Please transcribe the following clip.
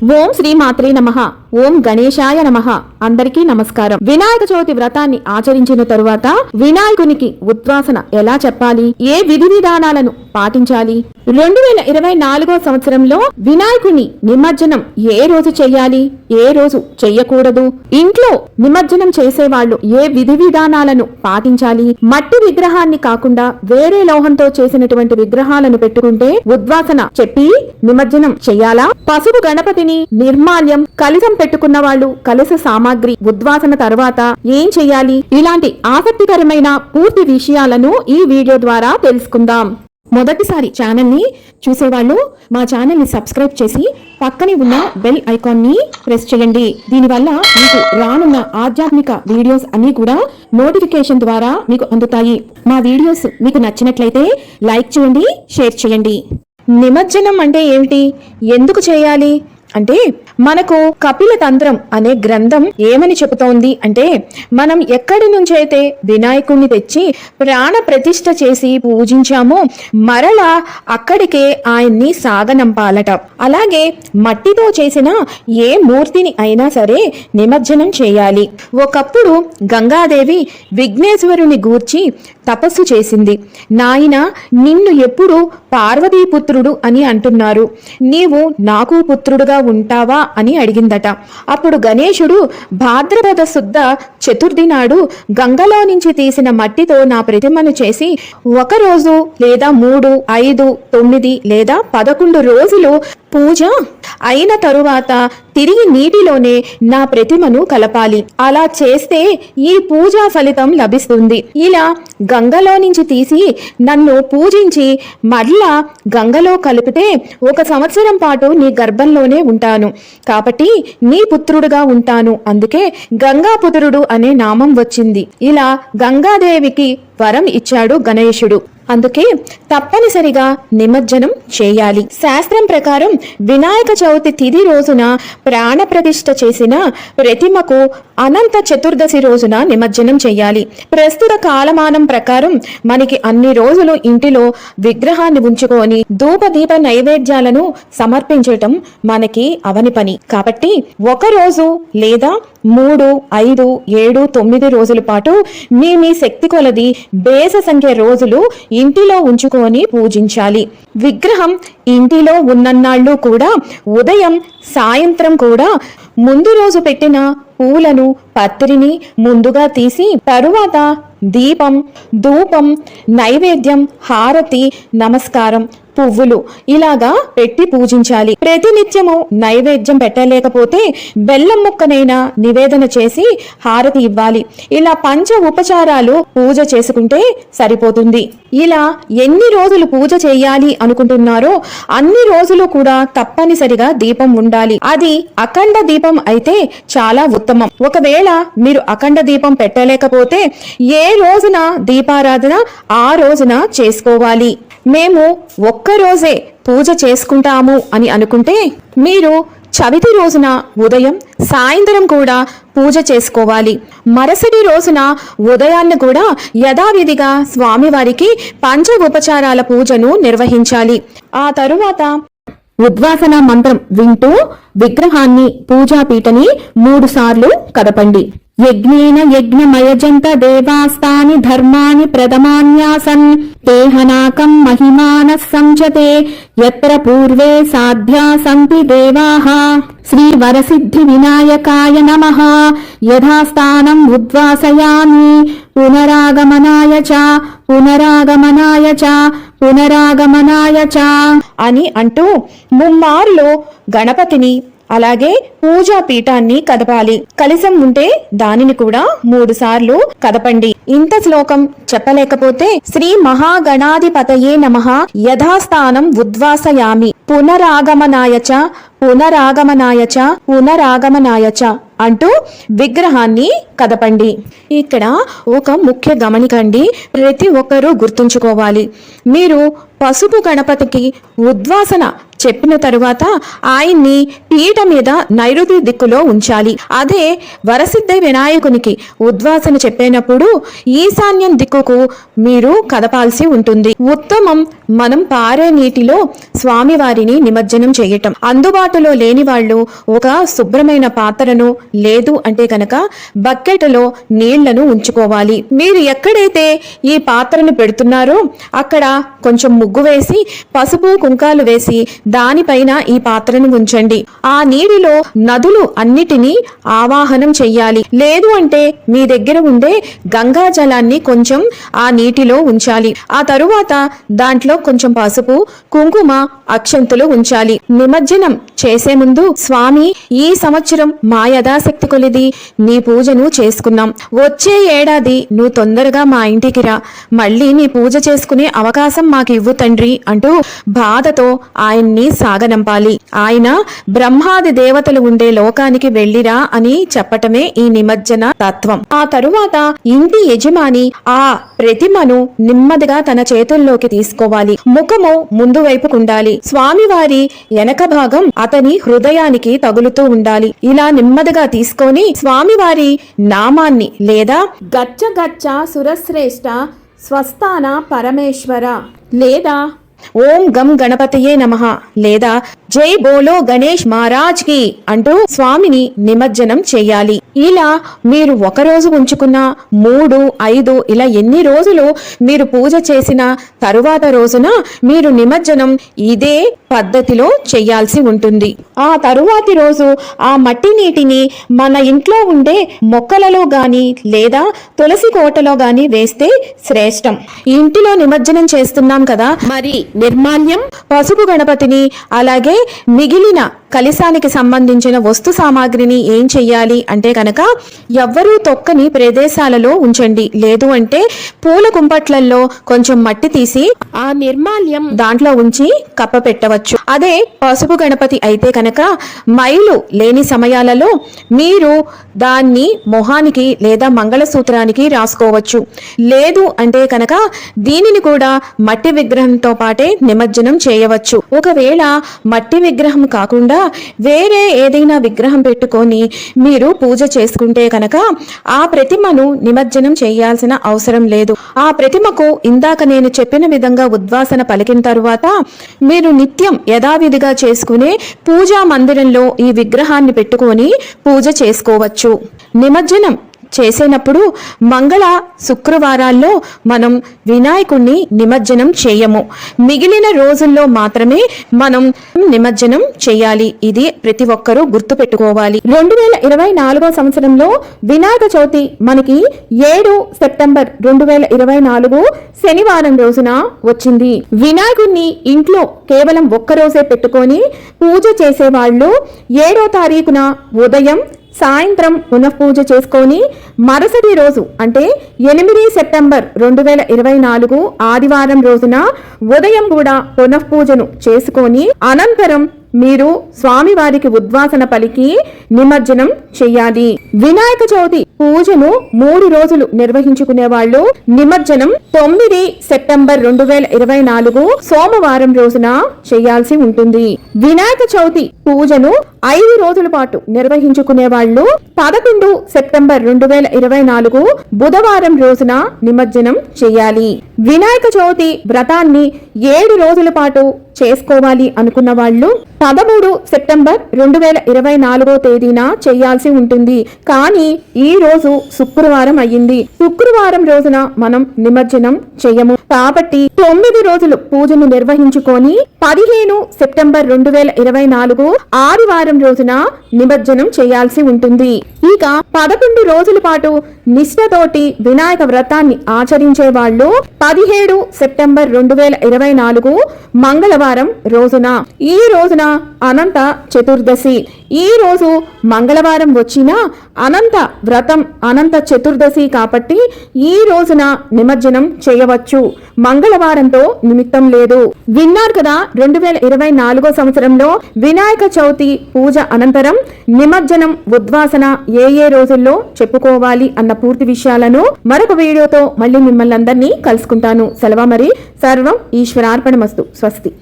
ఓం శ్రీ మాత్రే నమః. ఓం గణేశాయ నమః. అందరికీ నమస్కారం. వినాయక చవితి వ్రతాన్ని ఆచరించిన తరువాత వినాయకునికి ఉద్వాసన ఎలా చెప్పాలి, ఏ విధి విధానాలను పాటించాలి, 2024వ సంవత్సరంలో వినాయకుని నిమజ్జనం ఏ రోజు చెయ్యాలి, ఏ రోజు చెయ్యకూడదు, ఇంట్లో నిమజ్జనం చేసేవాళ్లు ఏ విధి విధానాలను పాటించాలి, మట్టి విగ్రహాన్ని కాకుండా వేరే లోహంతో చేసినటువంటి విగ్రహాలను పెట్టుకుంటే ఉద్వాసన చెప్పి నిమజ్జనం చెయ్యాలా, పసుపు గణపతిని నిర్మాల్యం కలశం పెట్టుకున్న వాళ్ళు కలశ సామాగ్రి ఉద్వాసన తర్వాత ఏం చెయ్యాలి, ఇలాంటి ఆసక్తికరమైన పూర్తి విషయాలను ఈ వీడియో ద్వారా తెలుసుకుందాం. మొదటిసారి ఛానల్ ని చూసేవాళ్ళు మా ఛానల్ ని సబ్స్క్రైబ్ చేసి పక్కనే ఉన్న బెల్ ఐకాన్ ని ప్రెస్ చేయండి. దీనివల్ల మీకు రానున్న ఆధ్యాత్మిక వీడియోస్ అన్ని కూడా నోటిఫికేషన్ ద్వారా మీకు అందుతాయి. మా వీడియోస్ మీకు నచ్చినట్లయితే లైక్ చేయండి, షేర్ చేయండి. నిమజ్జనం అంటే ఏమిటి, ఎందుకు చేయాలి అంటే మనకు కపిల తంత్రం అనే గ్రంథం ఏమని చెబుతోంది అంటే, మనం ఎక్కడి నుంచైతే వినాయకుడిని తెచ్చి ప్రాణ ప్రతిష్ఠ చేసి పూజించామో మరలా అక్కడికే ఆయన్ని సాగనంపాలట. అలాగే మట్టితో చేసిన ఏ మూర్తిని అయినా సరే నిమజ్జనం చేయాలి. ఒకప్పుడు గంగాదేవి విఘ్నేశ్వరుని గూర్చి తపస్సు చేసింది. నాయన, నిన్ను ఎప్పుడు పార్వతీపుత్రుడు అని అంటున్నారు, నీవు నాకు పుత్రుడుగా ఉంటావా అని అడిగిందట. అప్పుడు గణేశుడు భాద్రపద శుద్ధ చతుర్థి నాడు గంగలో నుంచి తీసిన మట్టితో నా ప్రతిమను చేసి 1 రోజు లేదా 3, 5, 9 లేదా 11 రోజులు పూజ అయిన తరువాత తిరిగి నీటిలోనే నా ప్రతిమను కలపాలి. అలా చేస్తే ఈ పూజా ఫలితం లభిస్తుంది. ఇలా గంగలో నుంచి తీసి నన్ను పూజించి మళ్ళా గంగలో కలిపితే 1 సంవత్సరం పాటు నీ గర్భంలోనే ఉంటాను, కాబట్టి నీ పుత్రుడుగా ఉంటాను. అందుకే గంగాపుత్రుడు అనే నామం వచ్చింది. ఇలా గంగాదేవికి వరం ఇచ్చాడు గణేశుడు. అందుకే తప్పనిసరిగా నిమజ్జనం చేయాలి. శాస్త్రం ప్రకారం వినాయక చవితి తిథి రోజున ప్రాణ ప్రతిష్ఠ చేసిన ప్రతిమకు అనంత చతుర్దశి రోజున నిమజ్జనం చేయాలి. ప్రస్తుత కాలమానం ప్రకారం మనకి అన్ని రోజులు ఇంటిలో విగ్రహాన్ని ఉంచుకొని ధూప దీప నైవేద్యాలను సమర్పించటం మనకి అవని పని. కాబట్టి 1 రోజు లేదా 3, 5, 7, 9 రోజుల పాటు మీ శక్తి కొలది బేస సంఖ్య రోజులు ఇంటిలో ఉంచుకొని పూజించాలి. విగ్రహం ఇంటిలో ఉన్నన్నాళ్ళు కూడా ఉదయం సాయంత్రం కూడా ముందు రోజు పెట్టిన పూలను పత్రిని ముందుగా తీసి తరువాత దీపం, ధూపం, నైవేద్యం, హారతి, నమస్కారం, పువ్వులు ఇలాగా పెట్టి పూజించాలి. ప్రతినిత్యము నైవేద్యం పెట్టలేకపోతే బెల్లం ముక్కనైనా నివేదన చేసి హారతి ఇవ్వాలి. ఇలా పంచ ఉపచారాలు పూజ చేసుకుంటే సరిపోతుంది. ఇలా ఎన్ని రోజులు పూజ చేయాలి అనుకుంటున్నారో అన్ని రోజులు కూడా తప్పనిసరిగా దీపం ఉండాలి. అది అఖండ దీపం అయితే చాలా ఉత్తమం. ఒకవేళ మీరు అఖండ దీపం పెట్టలేకపోతే ఏ రోజున దీపారాధన ఆ రోజున చేసుకోవాలి. మేము 1 రోజే పూజ చేసుకుంటాము అని అనుకుంటే మీరు చవితి రోజున ఉదయం సాయంత్రం కూడా పూజ చేసుకోవాలి. మరుసటి రోజున ఉదయాన్ని కూడా యథావిధిగా స్వామివారికి పంచ ఉపచారాల పూజను నిర్వహించాలి. ఆ తరువాత ఉద్వాసన మంత్రం వింటూ విగ్రహాన్ని పూజాపీఠని 3 సార్లు కదపండి. యజ్ఞేన యజ్ఞమయజంత దేవాస్తాని ధర్మాని ప్రథమాన్యాసన్ తేహనాకం మహిమానః సంచతే యత్ర పూర్వే సాధ్యా సంతి దేవాః. శ్రీ వరసిద్ధి వినాయకాయ నమః. యథాస్థానం ఉద్వాసయామి పునరాగమనాయ చ పునరాగమనాయ చ పునరాగమనాయ చ అని అంటూ 3 మార్లు గణపతిని అలాగే పూజా పీఠాన్ని కదపాలి. కలశం ఉంటే దానిని కూడా 3 సార్లు కదపండి. ఇంత శ్లోకం చెప్పలేకపోతే శ్రీ మహాగణాధిపతయే నమః యథాస్థానం ఉద్వాసయామి పునరాగమనాయ చ పునరాగమనాయ చ పునరాగమనాయ చ అంటూ విగ్రహాన్ని కదపండి. ఇక్కడ ఒక ముఖ్య గమనికండి, ప్రతి ఒక్కరూ గుర్తుంచుకోవాలి. మీరు పసుపు గణపతికి ఉద్వాసన చెప్పిన తరువాత ఆయన్ని పీట మీద నైరుతి దిక్కులో ఉంచాలి. అదే వరసిద్ధి వినాయకునికి ఉద్వాసన చెప్పేటప్పుడు ఈశాన్యం దిక్కుకు మీరు కదపాల్సి ఉంటుంది. ఉత్తమం మనం పారే నీటిలో స్వామివారిని నిమజ్జనం చేయటం. అందుబాటులో లేని వాళ్ళు ఒక శుభ్రమైన పాత్రను లేదు అంటే కనుక బకెట్లో నీళ్లను ఉంచుకోవాలి. మీరు ఎక్కడైతే ఈ పాత్రను పెడుతున్నారో అక్కడ కొంచెం ముగ్గు వేసి పసుపు కుంకాలు వేసి దానిపైన ఈ పాత్రను ఉంచండి. ఆ నీటిలో నదులు అన్నిటినీ ఆవాహనం చెయ్యాలి. లేదు అంటే మీ దగ్గర ఉండే గంగా జలాన్ని కొంచెం ఆ నీటిలో ఉంచాలి. ఆ తరువాత దాంట్లో కొంచెం పసుపు కుంకుమ అక్షంతులు ఉంచాలి. నిమజ్జనం చేసే ముందు స్వామి, ఈ సంవత్సరం మా యథాశక్తి కొలిది నీ పూజను చేసుకున్నాం. వచ్చే ఏడాది నువ్వు తొందరగా మా ఇంటికి రా, మళ్ళీ నీ పూజ చేసుకునే అవకాశం మాకు ఇవ్వు తండ్రి అంటూ బాధతో ఆయన్ని సాగనంపాలి. ఆయన బ్రహ్మాది దేవతలు ఉండే లోకానికి వెళ్ళిరా అని చెప్పటమే ఈ నిమజ్జన తత్వం. ఆ తరువాత ఇంటి యజమాని ఆ ప్రతిమను నెమ్మదిగా తన చేతుల్లోకి తీసుకోవాలి. ముఖము ముందు వైపుకుండాలి. స్వామివారి వెనక భాగం అతని హృదయానికి తగులుతూ ఉండాలి. ఇలా నెమ్మదిగా తీసుకొని స్వామివారి నామాన్ని లేదా గచ్చ గచ్చ సురశ్రేష్ఠ స్వస్థాన పరమేశ్వర లేదా ఓం గం గణపతయే నమః లేదా జై బోలో గణేష్ మహారాజ్ కి అంటూ స్వామిని నిమజ్జనం చేయాలి. ఇలా మీరు ఒక రోజు ఉంచుకున్న 3, 5 ఇలా ఎన్ని రోజులు మీరు పూజ చేసిన తరువాత రోజున మీరు నిమజ్జనం ఇదే పద్ధతిలో చేయాల్సి ఉంటుంది. ఆ తరువాతి రోజు ఆ మట్టి నీటిని మన ఇంట్లో ఉండే మొక్కలలో గాని లేదా తులసి కోటలో గాని వేస్తే శ్రేష్టం. ఇంటిలో నిమజ్జనం చేస్తున్నాం కదా, మరి నిర్మాల్యం పసుపు గణపతిని అలాగే మిగిలిన కలశానికి సంబంధించిన వస్తు సామాగ్రిని ఏం చెయ్యాలి అంటే కనుక ఎవ్వరూ తొక్కని ప్రదేశాలలో ఉంచండి. లేదు అంటే పూల కుంపట్లలో కొంచెం మట్టి తీసి ఆ నిర్మాల్యం దాంట్లో ఉంచి కప్ప పెట్టవచ్చు. అదే పసుపు గణపతి అయితే కనుక మైలు లేని సమయాలలో మీరు దాన్ని మొహానికి లేదా మంగళసూత్రానికి రాసుకోవచ్చు. లేదు అంటే కనుక దీనిని కూడా మట్టి విగ్రహంతో పాటే నిమజ్జనం చేయవచ్చు. ఒకవేళ మట్టి విగ్రహం కాకుండా వేరే ఏదైనా విగ్రహం పెట్టుకొని మీరు పూజ చేసుకుంటే కనుక ఆ ప్రతిమను నిమజ్జనం చేయాల్సిన అవసరం లేదు. ఆ ప్రతిమకు ఇందాక నేను చెప్పిన విధంగా ఉద్వాసన పలికిన తరువాత మీరు నిత్యం యథావిధిగా చేసుకునే పూజా మందిరంలో ఈ విగ్రహాన్ని పెట్టుకొని పూజ చేసుకోవచ్చు. నిమజ్జనం చేసేటప్పుడు మంగళ శుక్రవారాల్లో మనం వినాయకుణ్ణి నిమజ్జనం చేయము. మిగిలిన రోజుల్లో మాత్రమే మనం నిమజ్జనం చేయాలి. ఇది ప్రతి ఒక్కరూ గుర్తు పెట్టుకోవాలి. 2024 సంవత్సరంలో వినాయక చవితి మనకి 7 సెప్టెంబర్ 2024 శనివారం రోజున వచ్చింది. వినాయకుణ్ణి ఇంట్లో కేవలం ఒక్కరోజే పెట్టుకొని పూజ చేసేవాళ్ళు 7వ తారీఖున ఉదయం సాయంత్రం పునఃపూజ చేసుకొని మరుసటి రోజు అంటే 8 సెప్టెంబర్ 2024 ఆదివారం రోజున ఉదయం కూడా పునఃపూజను చేసుకొని అనంతరం మీరు స్వామివారికి ఉద్వాసన పలికి నిమజ్జనం చెయ్యాలి. వినాయక చవితి పూజను 3 రోజులు నిర్వహించుకునే వాళ్ళు నిమజ్జనం 9 సెప్టెంబర్ 2024 సోమవారం రోజున చేయాల్సి ఉంటుంది. వినాయక చవితి పూజను 5 రోజుల పాటు నిర్వహించుకునే వాళ్ళు 11 సెప్టెంబర్ 2024 బుధవారం రోజున నిమజ్జనం చేయాలి. వినాయక చవితి వ్రతాన్ని 7 రోజుల పాటు చేసుకోవాలి అనుకున్న వాళ్ళు 13 సెప్టెంబర్ 2024 తేదీన చేయాల్సి ఉంటుంది. కానీ ఈ రోజు శుక్రవారం అయ్యింది. శుక్రవారం రోజున మనం నిమజ్జనం చేయము కాబట్టి 9 రోజులు పూజను నిర్వహించుకొని 15 సెప్టెంబర్ 2024 ఆదివారం రోజున నిమజ్జనం చేయాల్సి ఉంటుంది. ఇక 11 రోజుల పాటు నిష్ఠతోటి వినాయక వ్రతాన్ని ఆచరించే వాళ్ళు 17 సెప్టెంబర్ 2024 మంగళవారం రోజున, ఈ రోజున అనంత చతుర్దశి. ఈ రోజు మంగళవారం వచ్చినా అనంత వ్రతం అనంత చతుర్దశి కాబట్టి ఈ రోజున నిమజ్జనం చేయవచ్చు. మంగళవారంతో నిమిత్తం లేదు. విన్నారు కదా, 2024 సంవత్సరంలో వినాయక చవితి పూజ అనంతరం నిమజ్జనం ఉద్వాసన ఏ రోజుల్లో చెప్పుకోవాలి అన్న పూర్తి విషయాలను మరొక వీడియోతో మళ్ళీ మిమ్మల్ని అందరినీ కలుసుకుంటాను. సెలవు మరి. సర్వం ఈశ్వరార్పణమస్తు. స్వస్తి.